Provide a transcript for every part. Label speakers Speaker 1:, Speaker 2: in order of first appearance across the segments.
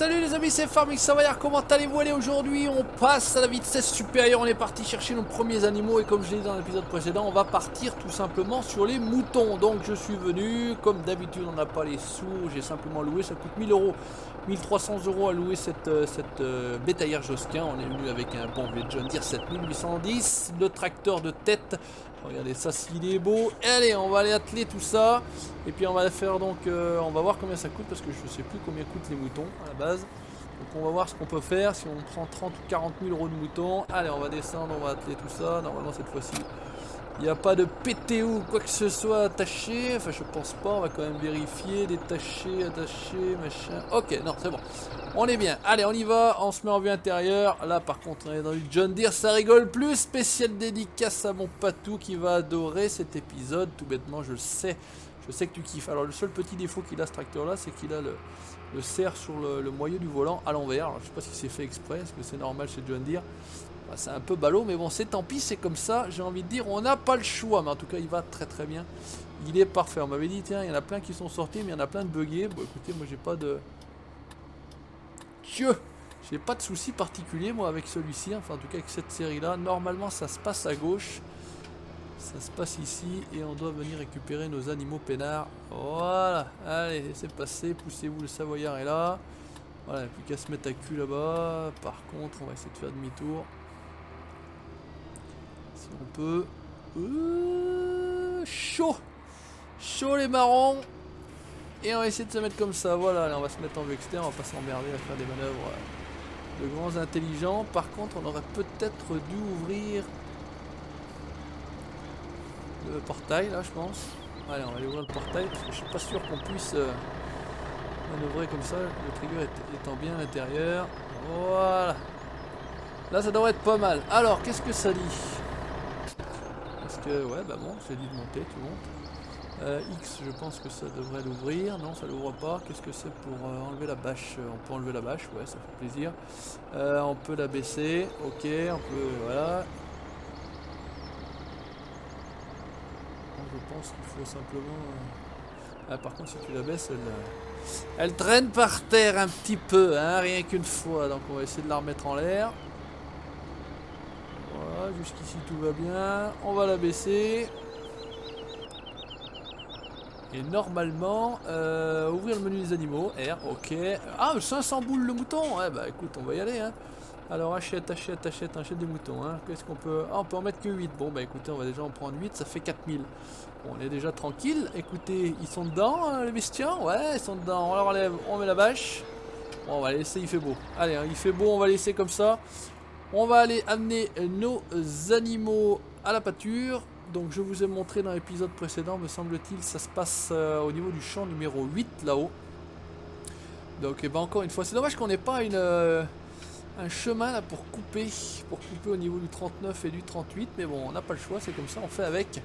Speaker 1: Salut les amis, c'est Farming Savoyard, comment allez-vous? Allez, aujourd'hui on passe à la vitesse supérieure, on est parti chercher nos premiers animaux et comme je l'ai dit dans l'épisode précédent, on va partir tout simplement sur les moutons. Donc je suis venu, comme d'habitude on n'a pas les sous, j'ai simplement loué, ça coûte 1000 euros, 1300 euros à louer cette bétaillère Josquin. On est venu avec un bon vieux John Deere 7810, le tracteur de tête. Regardez ça, s'il est beau. Allez, on va aller atteler tout ça. Et puis on va faire donc, on va voir combien ça coûte parce que je ne sais plus combien coûtent les moutons à la base. Donc on va voir ce qu'on peut faire si on prend 30 ou 40 000 euros de moutons. Allez, on va descendre, on va atteler tout ça. Normalement cette fois-ci, il n'y a pas de PTO ou quoi que ce soit attaché. Enfin, je pense pas. On va quand même vérifier, détacher, attacher, machin. Ok, non, c'est bon. On est bien. Allez, on y va. On se met en vue intérieure. Là, par contre, on est dans du John Deere. Ça rigole plus. Spécial dédicace à mon patou qui va adorer cet épisode. Tout bêtement, je le sais. Je sais que tu kiffes. Alors, le seul petit défaut qu'il a, ce tracteur-là, c'est qu'il a le cerf sur le moyeu du volant à l'envers. Alors, je sais pas si c'est fait exprès. Est-ce que c'est normal chez John Deere? Bah, c'est un peu ballot, mais bon, c'est tant pis. C'est comme ça. J'ai envie de dire, on n'a pas le choix. Mais en tout cas, il va très très bien. Il est parfait. On m'avait dit, tiens, il y en a plein qui sont sortis, mais il y en a plein de buggés. Bon, écoutez, moi, j'ai pas de... J'ai pas de soucis particuliers moi avec celui-ci, enfin en tout cas avec cette série là. Normalement ça se passe à gauche, ça se passe ici et on doit venir récupérer nos animaux peinards. Voilà, allez laissez passer, poussez-vous, le Savoyard est là. Voilà, il n'y a plus qu'à se mettre à cul là-bas. Par contre on va essayer de faire demi-tour si on peut. Chaud, chaud les marrons. Et on va essayer de se mettre comme ça, voilà, allez, on va se mettre en vue externe, on va pas s'emmerder à faire des manœuvres de grands intelligents. Par contre, on aurait peut-être dû ouvrir le portail, là, je pense. Allez, on va aller ouvrir le portail, parce que je suis pas sûr qu'on puisse manœuvrer comme ça, le trigger étant bien à l'intérieur. Voilà. Là, ça devrait être pas mal. Alors, qu'est-ce que ça dit? Parce que, ouais, bah bon, j'ai dit de monter, tu montes. X, je pense que ça devrait l'ouvrir. Non, ça l'ouvre pas. Qu'est-ce que c'est pour enlever la bâche? On peut enlever la bâche, ouais, ça fait plaisir. On peut la baisser. Ok, on peut. Voilà. Je pense qu'il faut simplement. Ah, par contre, si tu la baisses, elle traîne par terre un petit peu, hein, rien qu'une fois. Donc, on va essayer de la remettre en l'air. Voilà, jusqu'ici tout va bien. On va la baisser. Et normalement, ouvrir le menu des animaux, R, ok. Ah, 500 boules le mouton. Ouais, bah écoute, on va y aller, hein. Alors achète des moutons, hein. Qu'est-ce qu'on peut... Ah, on peut en mettre que 8. Bon, bah écoutez, on va déjà en prendre 8, ça fait 4000. Bon, on est déjà tranquille. Écoutez, ils sont dedans, les bestiens? Ouais, ils sont dedans. On la relève, on met la bâche. Bon, on va laisser, il fait beau. Allez, hein, il fait beau, on va laisser comme ça. On va aller amener nos animaux à la pâture. Donc je vous ai montré dans l'épisode précédent, me semble-t-il, ça se passe au niveau du champ numéro 8 là-haut. Donc ben, encore une fois, c'est dommage qu'on n'ait pas un chemin là pour couper au niveau du 39 et du 38. Mais bon, on n'a pas le choix, c'est comme ça, on fait avec.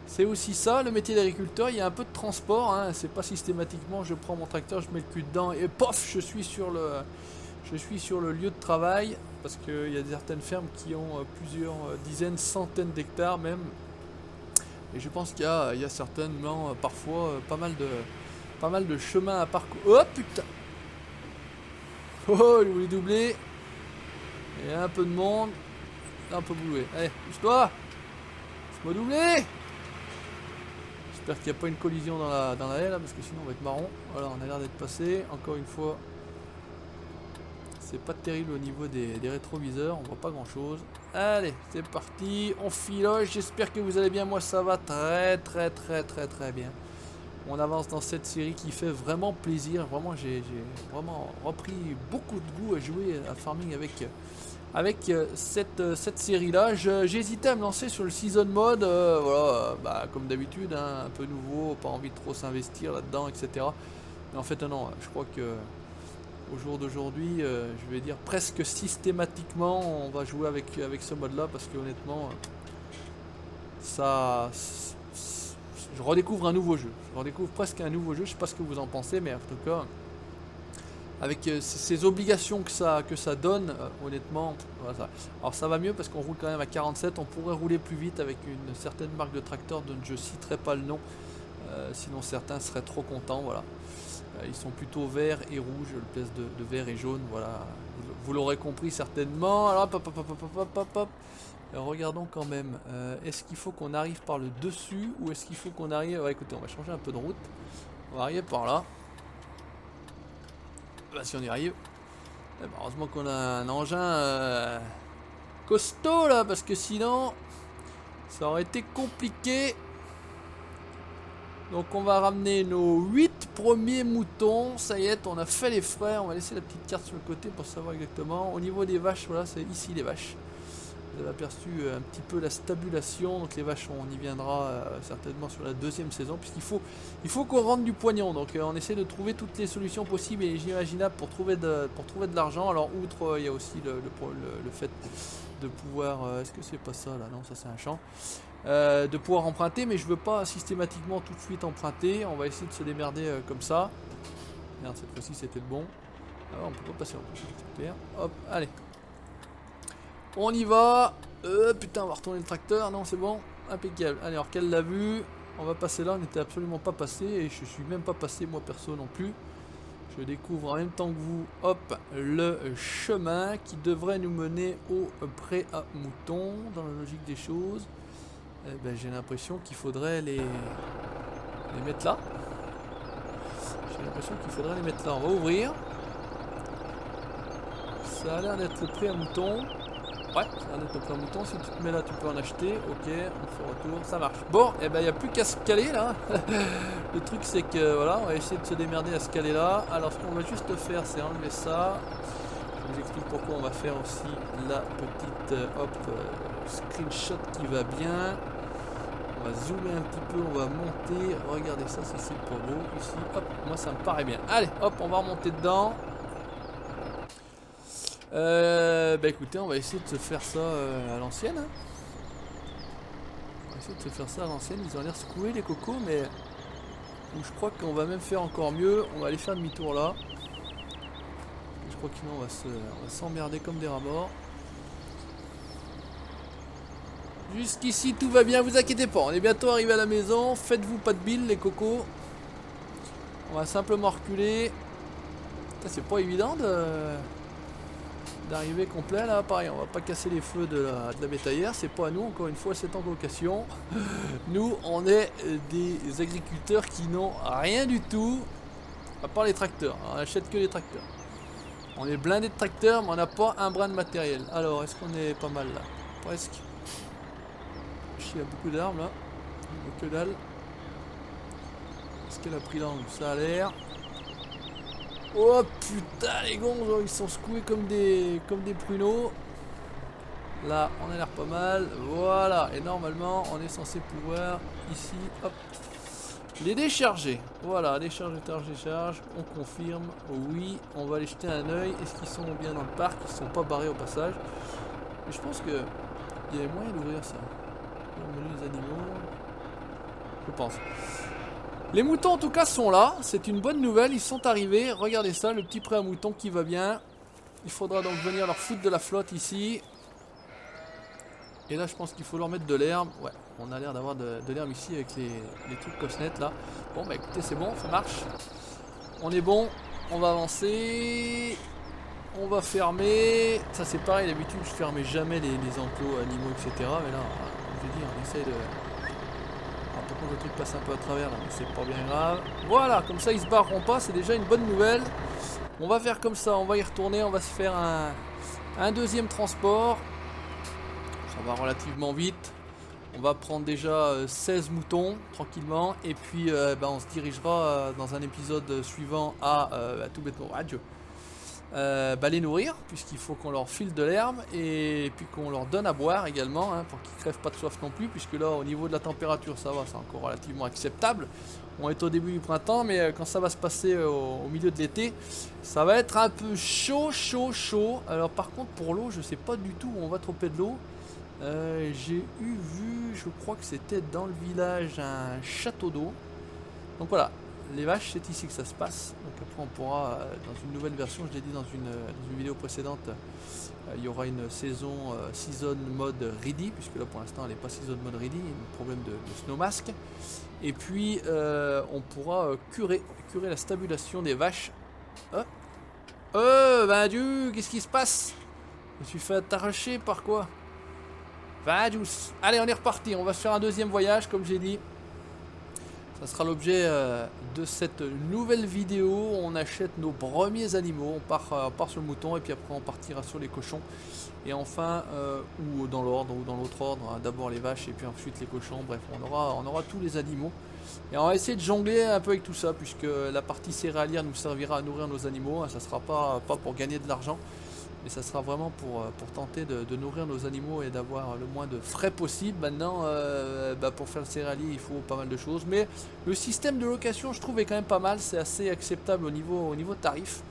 Speaker 1: C'est aussi ça, le métier d'agriculteur, il y a un peu de transport, hein. C'est pas systématiquement, je prends mon tracteur, je mets le cul dedans et pof, je suis sur le lieu de travail. Parce qu'il y a certaines fermes qui ont plusieurs dizaines, centaines d'hectares même. Et je pense qu'il y a certainement parfois pas mal de chemins à parcourir. Oh putain! Oh, il voulait doubler. Il y a un peu de monde. Là on peut bouger. Allez, pousse-toi! Laisse-moi doubler! J'espère qu'il n'y a pas une collision dans la haie là, parce que sinon on va être marron. Voilà, on a l'air d'être passé. Encore une fois. C'est pas terrible au niveau des rétroviseurs, on voit pas grand chose. Allez, c'est parti, on filoche, j'espère que vous allez bien, moi ça va très bien. On avance dans cette série qui fait vraiment plaisir, vraiment j'ai vraiment repris beaucoup de goût à jouer à Farming avec cette série là. J'hésitais à me lancer sur le season mode, voilà, bah, comme d'habitude, hein, un peu nouveau, pas envie de trop s'investir là-dedans, etc. Mais en fait non, je crois que au jour d'aujourd'hui, je vais dire presque systématiquement, on va jouer avec ce mode-là parce que honnêtement, je redécouvre un nouveau jeu. Je redécouvre presque un nouveau jeu. Je sais pas ce que vous en pensez, mais en tout cas, avec ces obligations que ça donne, honnêtement, voilà. Alors ça va mieux parce qu'on roule quand même à 47. On pourrait rouler plus vite avec une certaine marque de tracteur dont je citerai pas le nom. Sinon certains seraient trop contents, voilà. Ils sont plutôt verts et rouges, le place de vert et jaune, voilà. Vous l'aurez compris certainement. Alors hop, hop, hop, hop, hop, hop, hop. Alors, regardons quand même. Est-ce qu'il faut qu'on arrive par le dessus ou est-ce qu'il faut qu'on arrive... Ouais, écoutez, on va changer un peu de route. On va arriver par là. Bah, si on y arrive. Eh ben, heureusement qu'on a un engin costaud là, parce que sinon ça aurait été compliqué. Donc on va ramener nos 8 premiers moutons. Ça y est, on a fait les frais. On va laisser la petite carte sur le côté pour savoir exactement. Au niveau des vaches, voilà, c'est ici les vaches. Vous avez aperçu un petit peu la stabulation. Donc les vaches, on y viendra certainement sur la deuxième saison, puisqu'il faut qu'on rentre du poignon. Donc on essaie de trouver toutes les solutions possibles et imaginables pour trouver de l'argent. Alors outre, il y a aussi le fait de pouvoir... Est-ce que c'est pas ça là? Non, ça c'est un champ. De pouvoir emprunter, mais je veux pas systématiquement tout de suite emprunter. On va essayer de se démerder comme ça. Merde, cette fois-ci c'était le bon. Ah, on peut pas passer en plus. Super. Hop, allez. On y va. Putain, on va retourner le tracteur. Non, c'est bon. Impeccable. Allez, alors qu'elle l'a vu. On va passer là. On n'était absolument pas passé. Et je suis même pas passé, moi perso non plus. Je découvre en même temps que vous, hop, le chemin qui devrait nous mener au pré à moutons. Dans la logique des choses. Eh ben, j'ai l'impression qu'il faudrait les mettre là. J'ai l'impression qu'il faudrait les mettre là. On va ouvrir. Ça a l'air d'être le pré à moutons. Ouais, ça a l'air d'être le pré à moutons. Si tu te mets là, tu peux en acheter. Ok, on fait retour. Ça marche. Bon, et ben il n'y a plus qu'à se caler là. Le truc c'est que voilà, on va essayer de se démerder à se caler là. Alors ce qu'on va juste faire, c'est enlever ça. Je vous explique pourquoi on va faire aussi la petite screenshot qui va bien. On va zoomer un petit peu, on va monter. Regardez ça, si c'est pas beau ici. Hop, moi ça me paraît bien. Allez, hop, on va remonter dedans. Bah écoutez, on va essayer de se faire ça à l'ancienne. Hein. On va essayer de se faire ça à l'ancienne. Ils ont l'air secoués les cocos, mais je crois qu'on va même faire encore mieux. On va aller faire demi-tour là. Je crois que sinon on va s'emmerder comme des rats morts. Jusqu'ici tout va bien, vous inquiétez pas, on est bientôt arrivé à la maison, faites-vous pas de bile les cocos. On va simplement reculer. C'est pas évident d'arriver complet là, pareil, on va pas casser les feux de la bétaillère, c'est pas à nous, encore une fois c'est en location. Nous on est des agriculteurs qui n'ont rien du tout, à part les tracteurs, on achète que les tracteurs. On est blindé de tracteurs mais on n'a pas un brin de matériel. Alors est-ce qu'on est pas mal là? Presque. Il y a beaucoup d'arbres là, que dalle. Est-ce qu'elle a pris l'angle? Ça a l'air. Oh putain les gonzes, ils sont secoués comme des pruneaux. Là on a l'air pas mal. Voilà, et normalement on est censé pouvoir ici, hop, les décharger. Voilà, décharge, décharge, on confirme. Oui, on va aller jeter un oeil. Est-ce qu'ils sont bien dans le parc? Ils ne sont pas barrés au passage. Mais je pense que il y avait moyen d'ouvrir ça. Les animaux, je pense. Les moutons en tout cas sont là, c'est une bonne nouvelle, ils sont arrivés. Regardez ça, le petit pré à moutons qui va bien. Il faudra donc venir leur foutre de la flotte ici. Et là je pense qu'il faut leur mettre de l'herbe. Ouais, on a l'air d'avoir de l'herbe ici avec les trucs cosnettes là. Bon bah écoutez, c'est bon, ça marche. On est bon, on va avancer. On va fermer. Ça c'est pareil, d'habitude je fermais jamais les enclos animaux etc. Mais là... Je veux dire, on essaie de... Alors, par contre le truc passe un peu à travers là, mais c'est pas bien grave. Voilà, comme ça ils se barreront pas, c'est déjà une bonne nouvelle. On va faire comme ça, on va y retourner, on va se faire un deuxième transport. Ça va relativement vite. On va prendre déjà 16 moutons tranquillement. Et puis on se dirigera dans un épisode suivant à tout bêtement radio. Les nourrir, puisqu'il faut qu'on leur file de l'herbe et puis qu'on leur donne à boire également, hein, pour qu'ils crèvent pas de soif non plus, puisque là au niveau de la température ça va, c'est encore relativement acceptable. On est au début du printemps, mais quand ça va se passer au milieu de l'été, ça va être un peu chaud. Alors par contre pour l'eau, je sais pas du tout où on va troper de l'eau. J'ai vu, je crois que c'était dans le village, un château d'eau. Donc voilà, les vaches, c'est ici que ça se passe. Donc après on pourra, dans une nouvelle version, je l'ai dit dans une vidéo précédente, il y aura une season mode ready, puisque là pour l'instant elle n'est pas season mode ready, il y a un problème de snowmask. Et puis on pourra curer la stabulation des vaches. Ben Dieu, qu'est-ce qui se passe? Je me suis fait arracher par quoi? Vadius. Allez, on est reparti, on va se faire un deuxième voyage comme j'ai dit. Ça sera l'objet de cette nouvelle vidéo. On achète nos premiers animaux, on part sur le mouton et puis après on partira sur les cochons. Et enfin, ou dans l'ordre ou dans l'autre ordre, hein, d'abord les vaches et puis ensuite les cochons. Bref, on aura tous les animaux. Et on va essayer de jongler un peu avec tout ça, puisque la partie céréalière nous servira à nourrir nos animaux. Ça ne sera pas pour gagner de l'argent, mais ça sera vraiment pour tenter de nourrir nos animaux et d'avoir le moins de frais possible. Maintenant, pour faire le céréalier, il faut pas mal de choses. Mais le système de location, je trouve, est quand même pas mal. C'est assez acceptable au niveau tarif.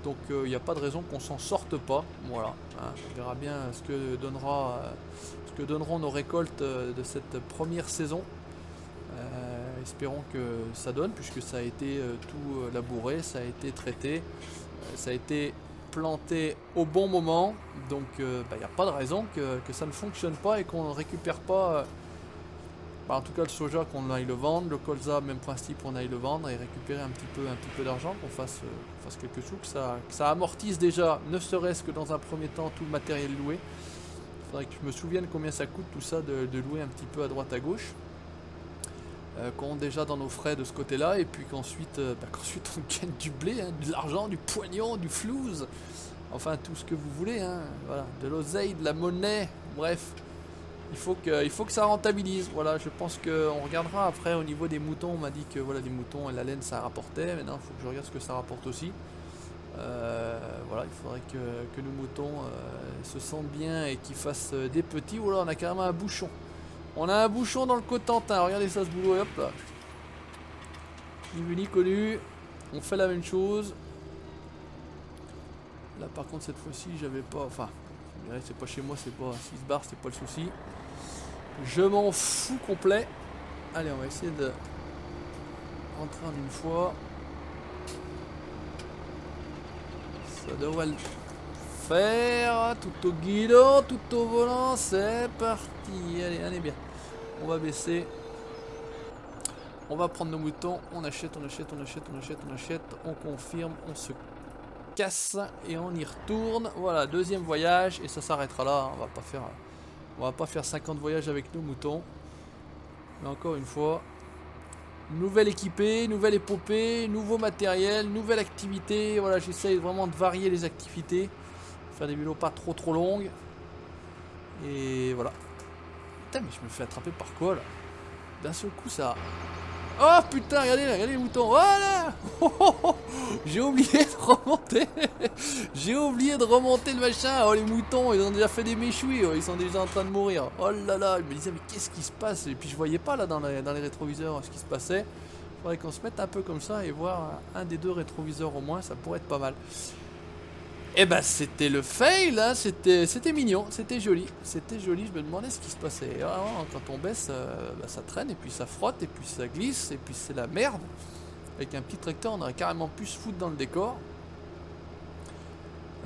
Speaker 1: Donc il n'y a pas de raison qu'on s'en sorte pas. Voilà, hein, on verra bien ce que donneront nos récoltes de cette première saison. Espérons que ça donne, puisque ça a été tout labouré, ça a été traité, ça a été planté au bon moment. Donc il n'y a pas de raison que ça ne fonctionne pas et qu'on ne récupère pas, en tout cas le soja, qu'on aille le vendre, le colza, même principe, on aille le vendre et récupérer un petit peu d'argent, qu'on fasse quelque chose, que ça amortisse déjà, ne serait-ce que dans un premier temps, tout le matériel loué. Il faudrait que je me souvienne combien ça coûte tout ça de louer un petit peu à droite à gauche. Qu'on déjà dans nos frais de ce côté-là, et puis qu'ensuite on gagne du blé, hein, de l'argent, du pognon, du flouze, enfin tout ce que vous voulez, hein, voilà, de l'oseille, de la monnaie, bref, il faut que ça rentabilise. Voilà, je pense qu'on regardera après au niveau des moutons. On m'a dit que voilà, des moutons et la laine ça rapportait, maintenant il faut que je regarde ce que ça rapporte aussi. Voilà, il faudrait que nos moutons se sentent bien et qu'ils fassent des petits. Voilà, on a carrément un bouchon. On a un bouchon dans le Cotentin, regardez ça ce boulot, et hop là. Ni vu ni connu, on fait la même chose. Là par contre cette fois-ci j'avais pas, enfin, c'est pas chez moi, c'est pas 6 bars, c'est pas le souci. Je m'en fous complet. Allez, on va essayer de rentrer en une fois. Ça devrait le faire, tout au guidon, tout au volant, c'est parti. Allez bien. On va baisser. On va prendre nos moutons, on achète, on confirme, on se casse et on y retourne. Voilà, deuxième voyage et ça s'arrêtera là. On va pas faire 50 voyages avec nos moutons. Mais encore une fois, nouvelle équipée, nouvelle épopée, nouveau matériel, nouvelle activité. Voilà, j'essaye vraiment de varier les activités. Faire des vélos pas trop longues. Et voilà. Putain, mais je me fais attraper par quoi là? D'un seul coup ça... Oh putain, regardez les moutons. Voilà. J'ai oublié de remonter. J'ai oublié de remonter le machin. Oh les moutons, ils ont déjà fait des méchouis. Ils sont déjà en train de mourir. Oh là là, je me disais mais qu'est-ce qui se passe? Et puis je voyais pas là dans les rétroviseurs ce qui se passait. Il faudrait qu'on se mette un peu comme ça et voir un des deux rétroviseurs au moins, ça pourrait être pas mal. Et ben c'était le fail, hein. C'était mignon, c'était joli, je me demandais ce qui se passait. Et vraiment, quand on baisse, ça traîne et puis ça frotte et puis ça glisse et puis c'est la merde. Avec un petit tracteur on aurait carrément pu se foutre dans le décor.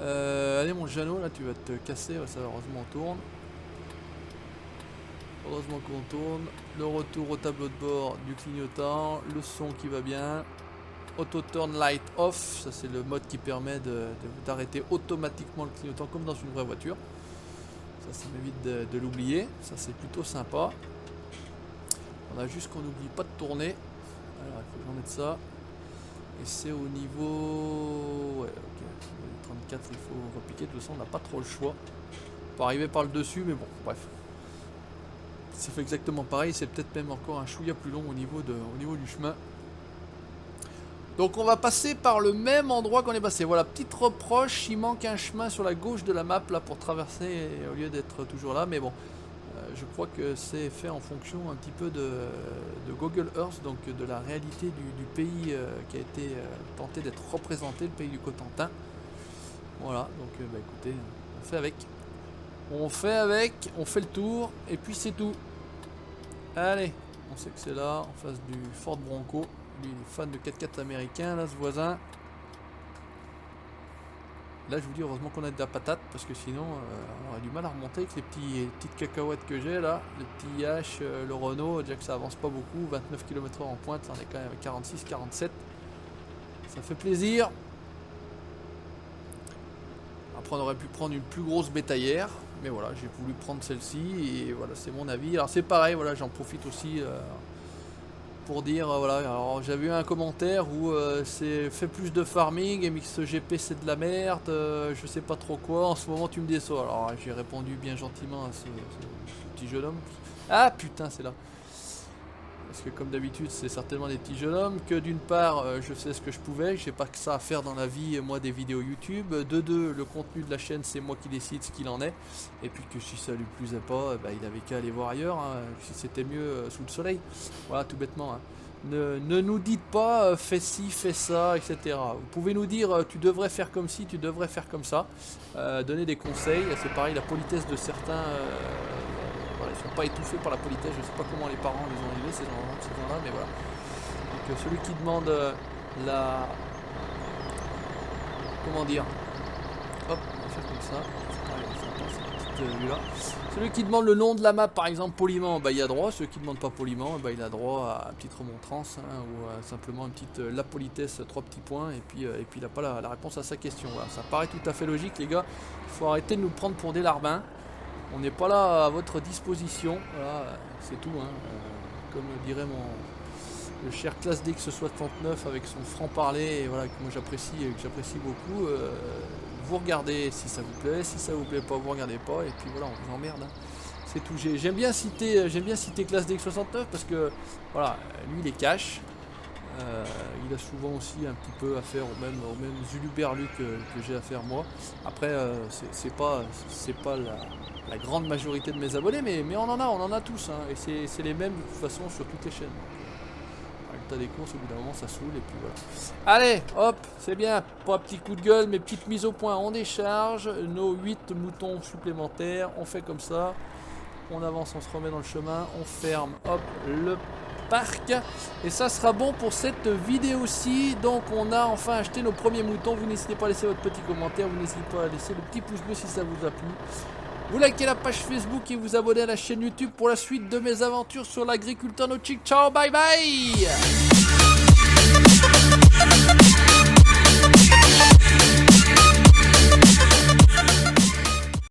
Speaker 1: Allez mon Jeannot, là tu vas te casser, ouais, ça heureusement on tourne. Heureusement qu'on tourne. Le retour au tableau de bord du clignotant, le son qui va bien. Auto turn light off, ça c'est le mode qui permet d'arrêter automatiquement le clignotant comme dans une vraie voiture. Ça m'évite de l'oublier, ça c'est plutôt sympa. On a juste qu'on n'oublie pas de tourner. Alors il faut que j'en mette ça. Et c'est au niveau... Ouais, ok. 34 il faut repiquer, de toute façon on n'a pas trop le choix. On peut arriver par le dessus, mais bon, bref. C'est fait exactement pareil, c'est peut-être même encore un chouïa plus long au niveau du chemin. Donc on va passer par le même endroit qu'on est passé. Voilà, petite reproche, il manque un chemin sur la gauche de la map là pour traverser au lieu d'être toujours là. Mais bon, je crois que c'est fait en fonction un petit peu de Google Earth, donc de la réalité du pays qui a été tenté d'être représenté, le pays du Cotentin. Voilà, donc écoutez, on fait avec. On fait le tour et puis c'est tout. Allez, on sait que c'est là, en face du Ford Bronco. Lui, il est fan de 4x4 américain, là, ce voisin. Là, je vous dis, heureusement qu'on a de la patate, parce que sinon, on aurait du mal à remonter avec les petites cacahuètes que j'ai là. Le petit IH, le Renault, déjà que ça avance pas beaucoup, 29 km/h en pointe, là, on est quand même à 46, 47. Ça fait plaisir. Après, on aurait pu prendre une plus grosse bétaillère, mais voilà, j'ai voulu prendre celle-ci, et voilà, c'est mon avis. Alors, c'est pareil, voilà, j'en profite aussi pour dire, voilà, alors j'avais eu un commentaire où c'est fait plus de farming, MXGP c'est de la merde, je sais pas trop quoi, en ce moment tu me déçois. Alors j'ai répondu bien gentiment à ce petit jeune homme. Ah putain, c'est là. Parce que comme d'habitude c'est certainement des petits jeunes hommes, que d'une part je sais ce que je pouvais, j'ai pas que ça à faire dans la vie, moi des vidéos YouTube, de deux, le contenu de la chaîne c'est moi qui décide ce qu'il en est, et puis que si ça lui plaisait pas, bah, il avait qu'à aller voir ailleurs, hein, si c'était mieux sous le soleil, voilà tout bêtement. Hein. Ne nous dites pas fais ci, fais ça, etc. Vous pouvez nous dire tu devrais faire comme ci, tu devrais faire comme ça, donner des conseils, c'est pareil, la politesse de certains... Voilà, ils sont pas étouffés par la politesse, je sais pas comment les parents les ont élevés ces gens-là, mais voilà. Donc celui qui demande la... Comment dire? Hop, on va faire comme ça. C'est pareil, cette petite vue là. Celui qui demande le nom de la map par exemple poliment, bah il a droit. Celui qui demande pas poliment, bah il a droit à une petite remontrance, hein, ou simplement une petite la politesse, 3 petits points, et puis il n'a pas la réponse à sa question. Voilà, ça paraît tout à fait logique les gars. Il faut arrêter de nous prendre pour des larbins. On n'est pas là à votre disposition, voilà, c'est tout. Hein. Comme dirait le cher Classe DX69 avec son franc-parler, et voilà, que moi j'apprécie beaucoup. Vous regardez si ça vous plaît, si ça vous plaît pas, vous regardez pas, et puis voilà, on vous emmerde. Hein. C'est tout. J'aime bien citer Classe DX69 parce que voilà, lui il est cash. Il a souvent aussi un petit peu à faire au même Zuluberlu que j'ai à faire moi. Après, c'est pas la grande majorité de mes abonnés, mais on en a tous, hein, et c'est les mêmes de toute façon sur toutes les chaînes. Le tas des courses, au bout d'un moment ça saoule, et puis voilà. Allez, hop, c'est bien, pas un petit coup de gueule, mais petite mise au point, on décharge nos 8 moutons supplémentaires, on fait comme ça, on avance, on se remet dans le chemin, on ferme, hop, le parc, et ça sera bon pour cette vidéo-ci. Donc on a enfin acheté nos premiers moutons. Vous n'hésitez pas à laisser votre petit commentaire, vous n'hésitez pas à laisser le petit pouce bleu si ça vous a plu. Vous likez la page Facebook et vous abonnez à la chaîne YouTube pour la suite de mes aventures sur l'agriculteur nautique. Ciao, bye bye.